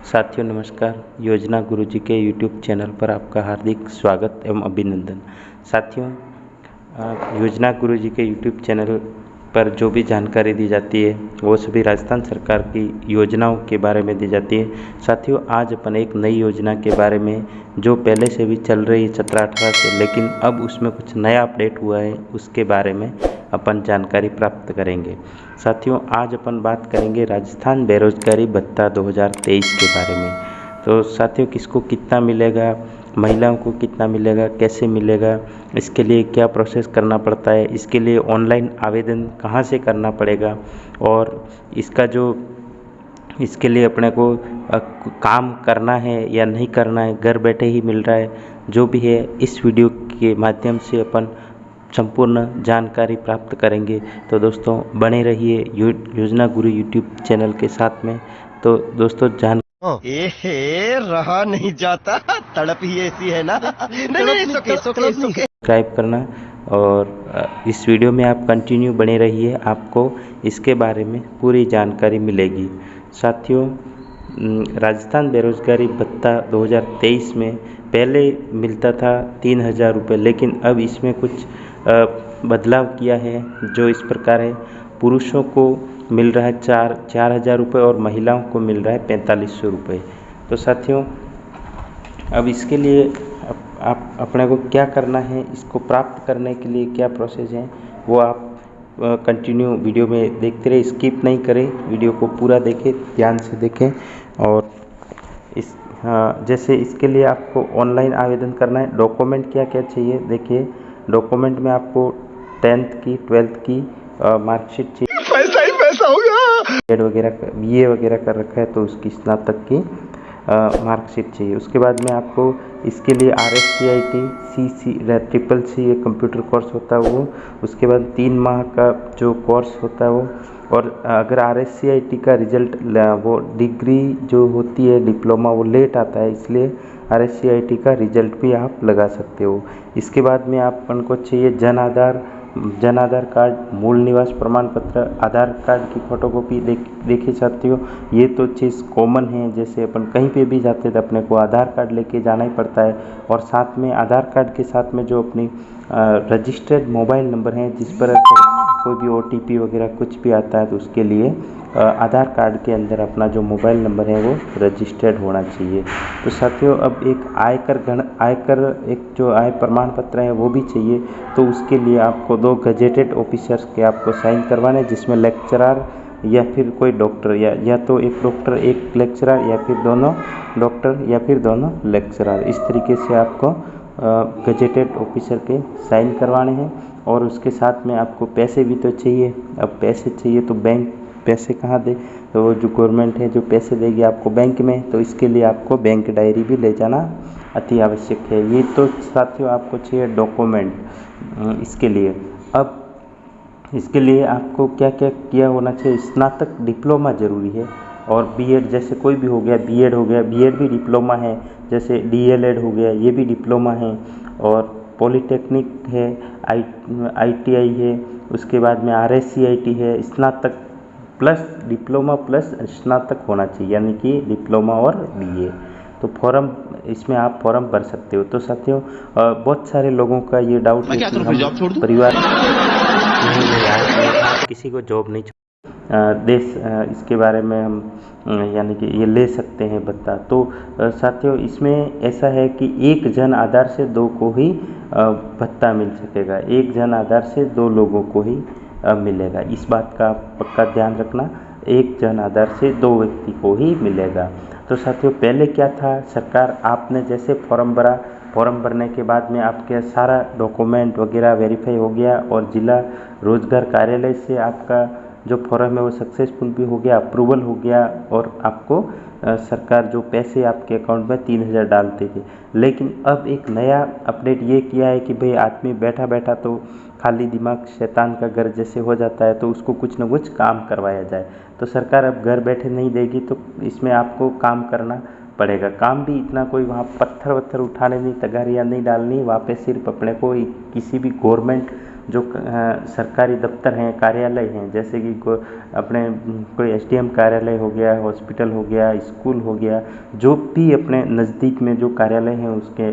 साथियों नमस्कार। योजना गुरुजी के यूट्यूब चैनल पर आपका हार्दिक स्वागत एवं अभिनंदन। साथियों, योजना गुरुजी के यूट्यूब चैनल पर जो भी जानकारी दी जाती है वो सभी राजस्थान सरकार की योजनाओं के बारे में दी जाती है। साथियों, आज अपन एक नई योजना के बारे में जो पहले से भी चल रही है 17-18 से, लेकिन अब उसमें कुछ नया अपडेट हुआ है, उसके बारे में अपन जानकारी प्राप्त करेंगे। साथियों, आज अपन बात करेंगे राजस्थान बेरोजगारी भत्ता 2023 के बारे में। तो साथियों, किसको कितना मिलेगा, महिलाओं को कितना मिलेगा, कैसे मिलेगा, इसके लिए क्या प्रोसेस करना पड़ता है, इसके लिए ऑनलाइन आवेदन कहाँ से करना पड़ेगा और इसके लिए अपने को काम करना है या नहीं करना है, घर बैठे ही मिल रहा है, जो भी है इस वीडियो के माध्यम से अपन संपूर्ण जानकारी प्राप्त करेंगे। तो दोस्तों बने रहिए योजना गुरु यूट्यूब चैनल के साथ में। तो दोस्तों रहा नहीं जाता, तड़प ही ऐसी है ना। सब्सक्राइब करना और इस वीडियो में आप कंटिन्यू बने रहिए, आपको इसके बारे में पूरी जानकारी मिलेगी। साथियों, राजस्थान बेरोजगारी भत्ता 2023 में पहले मिलता था 3,000 रुपये, लेकिन अब इसमें कुछ बदलाव किया है, जो इस प्रकार है। पुरुषों को मिल रहा है 4,000 रुपये और महिलाओं को मिल रहा है 4,500 रुपये। तो साथियों, अब इसके लिए आप अपने को क्या करना है, इसको प्राप्त करने के लिए क्या प्रोसेस है, वो आप कंटिन्यू वीडियो में देखते रहे, स्किप नहीं करें, वीडियो को पूरा देखें, ध्यान से देखें। और जैसे इसके लिए आपको ऑनलाइन आवेदन करना है। डॉक्यूमेंट क्या क्या चाहिए, देखिए डॉक्यूमेंट में आपको 10th की 12th की मार्कशीट चाहिए, पैसा ही पैसा हो गया, BA वगैरह कर रखा है तो उसकी स्नातक की मार्कशीट चाहिए। उसके बाद में आपको इसके लिए RSCIT CC ये कंप्यूटर कोर्स होता है वो, उसके बाद 3 माह का जो कोर्स होता है वो। और अगर RSCIT का रिजल्ट वो डिग्री जो होती है डिप्लोमा वो लेट आता है, इसलिए RSCIT का रिजल्ट भी आप लगा सकते हो। इसके बाद में अपन को चाहिए जन आधार कार्ड, मूल निवास प्रमाण पत्र, आधार कार्ड की फोटोकॉपी। देखी जाती हो, ये तो चीज़ कॉमन है, जैसे अपन कहीं पे भी जाते तो अपने को आधार कार्ड लेके जाना ही पड़ता है। और साथ में आधार कार्ड के साथ में जो अपनी रजिस्टर्ड मोबाइल नंबर है, जिस पर कोई भी OTP वगैरह कुछ भी आता है तो उसके लिए आधार कार्ड के अंदर अपना जो मोबाइल नंबर है वो रजिस्टर्ड होना चाहिए। तो साथियों, अब एक आयकर एक जो आय प्रमाण पत्र है वो भी चाहिए। तो उसके लिए आपको 2 गजेटेड ऑफिसर्स के आपको साइन करवाने, जिसमें लेक्चरर या फिर कोई डॉक्टर या तो एक डॉक्टर एक लेक्चरर या फिर दोनों डॉक्टर या फिर दोनों लेक्चरर, इस तरीके से आपको गजेटेड ऑफिसर के साइन करवाने हैं। और उसके साथ में आपको पैसे भी तो चाहिए। अब पैसे चाहिए तो बैंक पैसे कहाँ दे, तो वो जो गवर्नमेंट है जो पैसे देगी आपको बैंक में, तो इसके लिए आपको बैंक डायरी भी ले जाना अति आवश्यक है। ये तो साथियों आपको चाहिए डॉक्यूमेंट इसके लिए। अब इसके लिए आपको क्या क्या किया होना चाहिए, स्नातक डिप्लोमा ज़रूरी है। और B.Ed जैसे कोई भी हो गया, B.Ed हो गया, B.Ed भी डिप्लोमा है, जैसे DLED हो गया, ये भी डिप्लोमा है। और पॉलीटेक्निक है, ITI है, उसके बाद में RSCIT है। स्नातक प्लस डिप्लोमा प्लस स्नातक होना चाहिए, यानी कि डिप्लोमा और BA। तो फॉर्म इसमें आप फॉर्म भर सकते हो। तो साथियों, बहुत सारे लोगों का ये डाउट है कि हम परिवार किसी को जॉब नहीं देश इसके बारे में हम यानी कि ये ले सकते हैं भत्ता। तो साथियों, इसमें ऐसा है कि एक जन आधार से 2 को ही भत्ता मिल सकेगा, एक जन आधार से 2 लोगों को ही मिलेगा। इस बात का पक्का ध्यान रखना, एक जन आधार से 2 व्यक्ति को ही मिलेगा। तो साथियों, पहले क्या था, सरकार आपने जैसे फॉर्म भरा, फॉर्म भरने के बाद में आपके सारा डॉक्यूमेंट वगैरह वेरीफाई हो गया और जिला रोजगार कार्यालय से आपका जो फॉर्म है वो सक्सेसफुल भी हो गया, अप्रूवल हो गया और आपको सरकार जो पैसे आपके अकाउंट में 3,000 डालते थे। लेकिन अब एक नया अपडेट ये किया है कि भाई आदमी बैठा बैठा तो खाली दिमाग शैतान का घर जैसे हो जाता है, तो उसको कुछ ना कुछ काम करवाया जाए। तो सरकार अब घर बैठे नहीं देगी, तो इसमें आपको काम करना पड़ेगा। काम भी इतना कोई वहाँ पत्थर वत्थर उठाने नहीं, तगारियाँ नहीं डालनी, वहाँ पे सिर्फ अपने को किसी भी गवर्नमेंट जो सरकारी दफ्तर हैं, कार्यालय हैं, जैसे कि अपने कोई एसडीएम कार्यालय हो गया, हॉस्पिटल हो गया, स्कूल हो गया, जो भी अपने नज़दीक में जो कार्यालय हैं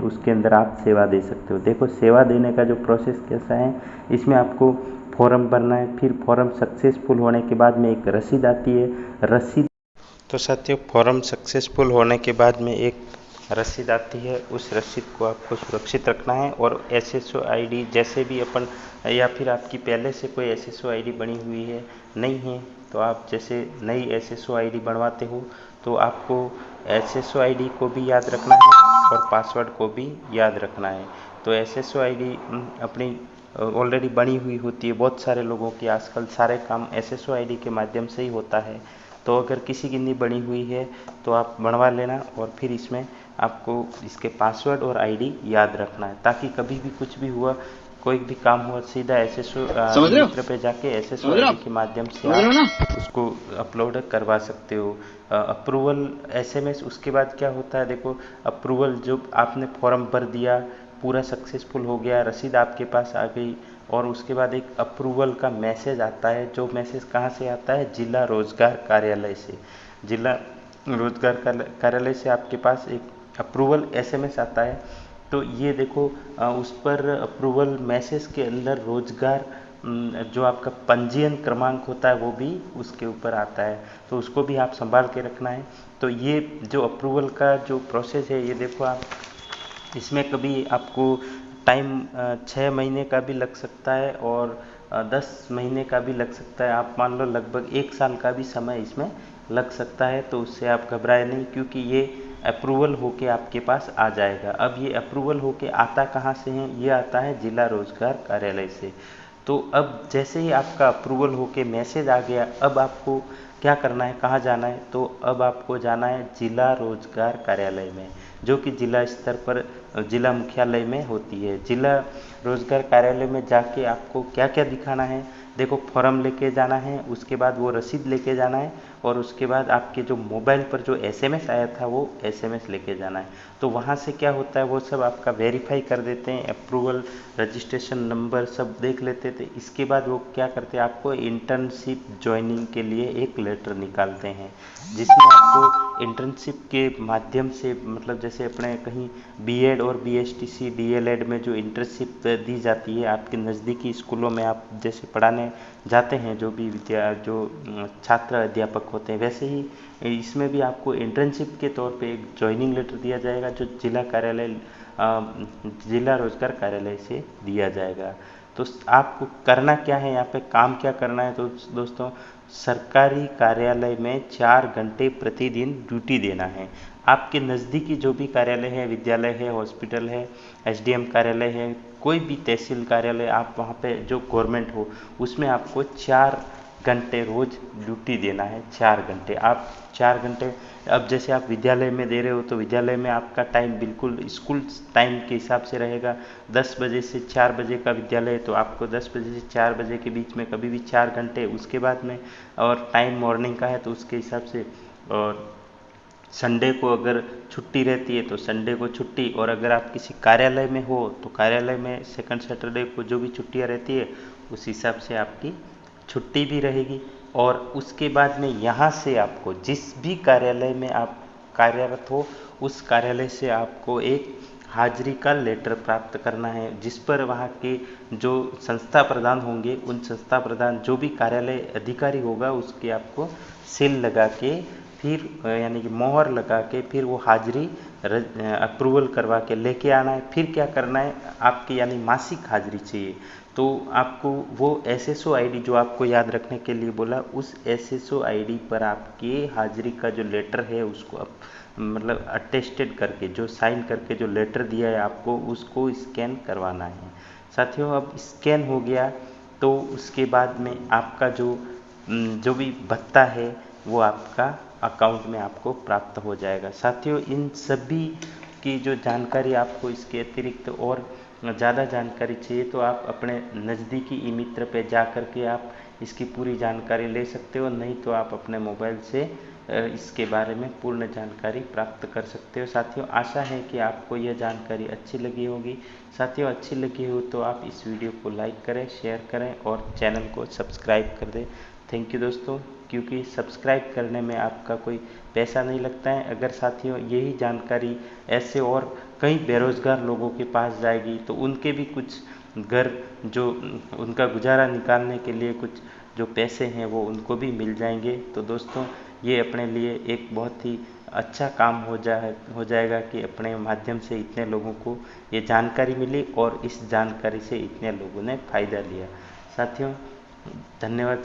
उसके अंदर आप सेवा दे सकते हो। देखो सेवा देने का जो प्रोसेस कैसा है, इसमें आपको फॉर्म भरना है, फिर फॉर्म सक्सेसफुल होने के बाद में एक रसीद आती है। रसीद तो साथियों, फॉर्म सक्सेसफुल होने के बाद में एक रसीद आती है, उस रसीद को आपको सुरक्षित रखना है। और एसएसओ आईडी जैसे भी अपन, या फिर आपकी पहले से कोई एसएसओ आईडी बनी हुई है, नहीं है तो आप जैसे नई एसएसओ आईडी बनवाते हो तो आपको एसएसओ आईडी को भी याद रखना है और पासवर्ड को भी याद रखना है। तो एसएसओ आईडी अपनी ऑलरेडी बनी हुई होती है। बहुत सारे लोगों की आजकल सारे काम एसएसओ आईडी के माध्यम से ही होता है। तो अगर किसी की नहीं बनी हुई है तो आप बनवा लेना, और फिर इसमें आपको इसके पासवर्ड और आईडी याद रखना है, ताकि कभी भी कुछ भी हुआ, कोई भी काम हुआ, सीधा एसएसओ मित्र पे जाके एसएसओ आईडी के माध्यम से आप उसको अपलोड करवा सकते हो। अप्रूवल एसएमएस, उसके बाद क्या होता है, देखो अप्रूवल, जो आपने फॉर्म भर दिया, पूरा सक्सेसफुल हो गया, रसीद आपके पास आ गई, और उसके बाद एक अप्रूवल का मैसेज आता है। जो मैसेज कहाँ से आता है, जिला रोजगार कार्यालय से। जिला रोजगार कार्यालय से आपके पास एक अप्रूवल एसएमएस आता है। तो ये देखो उस पर अप्रूवल मैसेज के अंदर रोजगार जो आपका पंजीयन क्रमांक होता है वो भी उसके ऊपर आता है, तो उसको भी आप संभाल के रखना है। तो ये जो अप्रूवल का जो प्रोसेस है, ये देखो आप, इसमें कभी आपको टाइम 6 महीने का भी लग सकता है और 10 महीने का भी लग सकता है। आप मान लो लगभग 1 साल का भी समय इसमें लग सकता है। तो उससे आप घबराए नहीं, क्योंकि ये अप्रूवल होके आपके पास आ जाएगा। अब ये अप्रूवल होके आता कहाँ से है, ये आता है जिला रोजगार कार्यालय से। तो अब जैसे ही आपका अप्रूवल होके मैसेज आ गया, अब आपको क्या करना है, कहाँ जाना है, तो अब आपको जाना है जिला रोजगार कार्यालय में, जो कि जिला स्तर पर जिला मुख्यालय में होती है। जिला रोजगार कार्यालय में जाके आपको क्या क्या दिखाना है, देखो फॉर्म लेके जाना है, उसके बाद वो रसीद लेके जाना है, और उसके बाद आपके जो मोबाइल पर जो एसएमएस आया था वो एसएमएस लेके जाना है। तो वहाँ से क्या होता है, वो सब आपका वेरीफाई कर देते हैं, अप्रूवल, रजिस्ट्रेशन नंबर सब देख लेते थे। इसके बाद वो क्या करते हैं, आपको इंटर्नशिप ज्वाइनिंग के लिए एक लेटर निकालते हैं, जिसमें आपको इंटर्नशिप के माध्यम से, मतलब जैसे अपने कहीं बीएड और बीएसटीसी डीएलएड में जो इंटर्नशिप दी जाती है, आपके नज़दीकी स्कूलों में आप जैसे पढ़ाने जाते हैं, जो भी जो छात्र अध्यापक होते हैं, वैसे ही इसमें भी आपको इंटर्नशिप के तौर पे एक ज्वाइनिंग लेटर दिया जाएगा, जो जिला कार्यालय जिला रोजगार कार्यालय से दिया जाएगा। तो आपको करना क्या है, यहाँ पे काम क्या करना है, तो दोस्तों सरकारी कार्यालय में 4 घंटे प्रतिदिन ड्यूटी देना है। आपके नज़दीकी जो भी कार्यालय है, विद्यालय है, हॉस्पिटल है, एसडीएम कार्यालय है, कोई भी तहसील कार्यालय, आप वहाँ पे जो गवर्नमेंट हो, उसमें आपको 4 घंटे रोज ड्यूटी देना है। 4 घंटे, आप 4 घंटे, अब जैसे आप विद्यालय में दे रहे हो तो विद्यालय में आपका टाइम बिल्कुल स्कूल टाइम के हिसाब से रहेगा। 10 बजे से 4 बजे का विद्यालय है तो आपको 10 बजे से 4 बजे के बीच में कभी भी 4 घंटे, उसके बाद में और टाइम मॉर्निंग का है तो उसके हिसाब से। और संडे को अगर छुट्टी रहती है तो संडे को छुट्टी, और अगर आप किसी कार्यालय में हो तो कार्यालय में सेकंड सैटरडे को जो भी छुट्टियां रहती है उस हिसाब से आपकी छुट्टी भी रहेगी। और उसके बाद में यहाँ से आपको जिस भी कार्यालय में आप कार्यरत हो, उस कार्यालय से आपको एक हाजिरी का लेटर प्राप्त करना है, जिस पर वहाँ के जो संस्था प्रधान होंगे, उन संस्था प्रधान जो भी कार्यालय अधिकारी होगा उसके आपको सील लगा के, फिर यानी कि मोहर लगा के, फिर वो हाजिरी अप्रूवल करवा के लेके आना है। फिर क्या करना है, आपकी यानी मासिक हाजिरी चाहिए। तो आपको वो एसएसओ आईडी जो आपको याद रखने के लिए बोला, उस एसएसओ आईडी पर आपके हाजिरी का जो लेटर है उसको मतलब अटेस्टेड करके, जो साइन करके जो लेटर दिया है आपको, उसको स्कैन करवाना है। साथियों अब स्कैन हो गया तो उसके बाद में आपका जो भी भत्ता है वो आपका अकाउंट में आपको प्राप्त हो जाएगा। साथियों इन सभी की जो जानकारी आपको इसके अतिरिक्त और ज़्यादा जानकारी चाहिए तो आप अपने नज़दीकी ई मित्र पे जा कर के आप इसकी पूरी जानकारी ले सकते हो, नहीं तो आप अपने मोबाइल से इसके बारे में पूर्ण जानकारी प्राप्त कर सकते हो। साथियों, आशा है कि आपको यह जानकारी अच्छी लगी होगी। साथियों, अच्छी लगी हो तो आप इस वीडियो को लाइक करें, शेयर करें और चैनल को सब्सक्राइब कर दें। थैंक यू दोस्तों, क्योंकि सब्सक्राइब करने में आपका कोई पैसा नहीं लगता है। अगर साथियों यही जानकारी ऐसे और कई बेरोज़गार लोगों के पास जाएगी तो उनके भी कुछ घर, जो उनका गुजारा निकालने के लिए कुछ जो पैसे हैं वो उनको भी मिल जाएंगे। तो दोस्तों, ये अपने लिए एक बहुत ही अच्छा काम हो जाएगा कि अपने माध्यम से इतने लोगों को ये जानकारी मिली और इस जानकारी से इतने लोगों ने फ़ायदा लिया। साथियों, धन्यवाद।